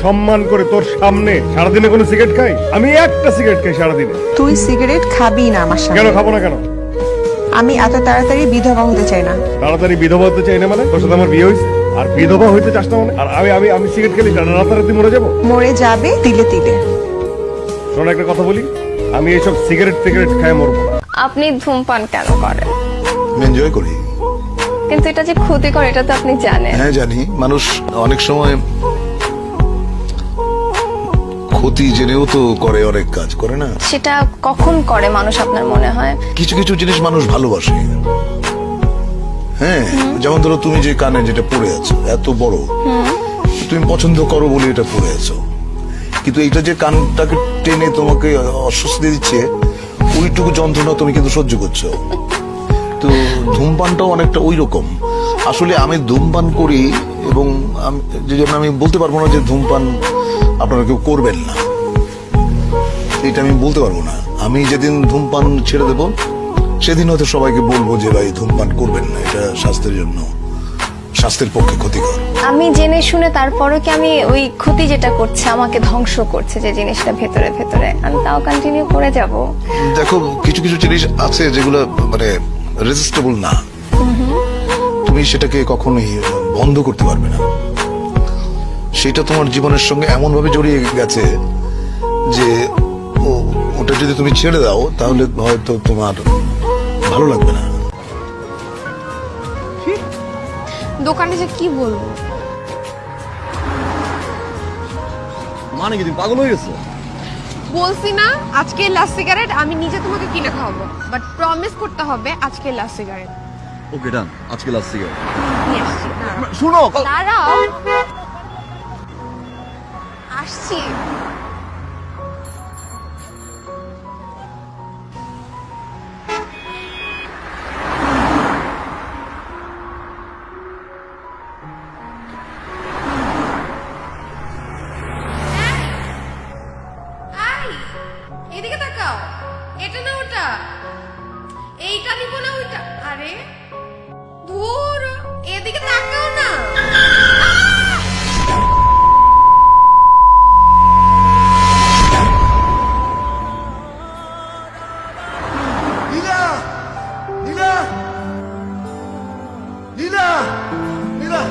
সম্মান করে তোর সামনে সারাদিনে কোনো সিগারেট খাই? আমি একটা সিগারেট খাই সারাদিনে। তুই সিগারেট খাবি না আমার সামনে। কেন খাবো না কেন? আমি এত তাড়াতাড়ি বিধবা হতে চাই না। তাড়াতাড়ি বিধবা হতে চাই না মানে? তোর সাথে আমার বিয়ে হয়েছে আর বিধবা হইতে চাস না মানে? আর আমি আমি আমি সিগারেট খেলে রাতারাতি মরে যাবো? মরে যাবে তিলে তিলে। শোন একটা কথা বলি, আমি এইসব সিগারেট টিগারেট খাই মরবো না। আপনি ধূমপান কেন করেন? আমি এনজয় করি। কিন্তু এটা যে ক্ষতিকর এটা তো আপনি জানেন। হ্যাঁ জানি, মানুষ অনেক সময় ক্ষতি জেনেও তো করে, অনেক কাজ করে না। সেটা কখন করে মানুষ আপনার মনে হয়? কিছু কিছু জিনিস মানুষ ভালোবাসে। হ্যাঁ, যেমন ধরো তুমি যে কানে যেটা পড়ে আছো এত বড়, তুমি পছন্দ করো বলে এটা পড়ে আছো, কিন্তু এটা যে কানটাকে টেনে তোমাকে অস্বস্তি দিচ্ছে, ওইটুকু যন্ত্রণা তুমি কিন্তু সহ্য করছো। তো ধূমপানটাও অনেকটা ওই রকম। আসলে আমি ধূমপান করি এবং যে জন্য আমি বলতে পারবো না যে ধূমপান আপনারা কেউ করবেন না, এটা আমি বলতে পারবো না। আমি যেদিন ধূমপান ছেড়ে দেব সেদিন হয়তো সবাইকে বলবো যে ভাই ধূমপান করবেন না, এটা স্বাস্থ্যের জন্য, স্বাস্থ্যের পক্ষে ক্ষতিকর। আমি জেনে শুনে তারপরও কি আমি ওই ক্ষতি যেটা করছে আমাকে ধ্বংস করছে যে জিনিসটা ভেতরে ভেতরে, আমি তাও কন্টিনিউ করে যাব? দেখো, কিছু কিছু জিনিস আছে যেগুলো মানে রেজিস্টেবল না, তুমি সেটাকে কখনোই বন্ধ করতে পারবে না। সেটা তোমার জীবনের সঙ্গে এমন ভাবে জড়িয়ে গেছে যে ওটা যদি তুমি ছেড়ে দাও তাহলে হয়তো তোমার ভালো লাগবে না। দোকানে যে কি বলবো, মানে কি তুমি পাগল হয়ে গেছো? বলছি না আজকে লাস্ট সিগারেট আমি নিজে তোমাকে কিনে খাওয়াবো, বাট প্রমিস করতে হবে আজকে লাস্ট সিগারেট ওকে ডান, আজকে লাস্ট সিগারেট। নিয়ে আসছি। শুনো, দাঁড়াও, আসছি। এদিকে তাকাও, এটা না ওটা, এইটা নিব না ওইটা। আরে ধুর, এদিকে তাকাও না। নীলা, নীলা, নীলা, নীলা।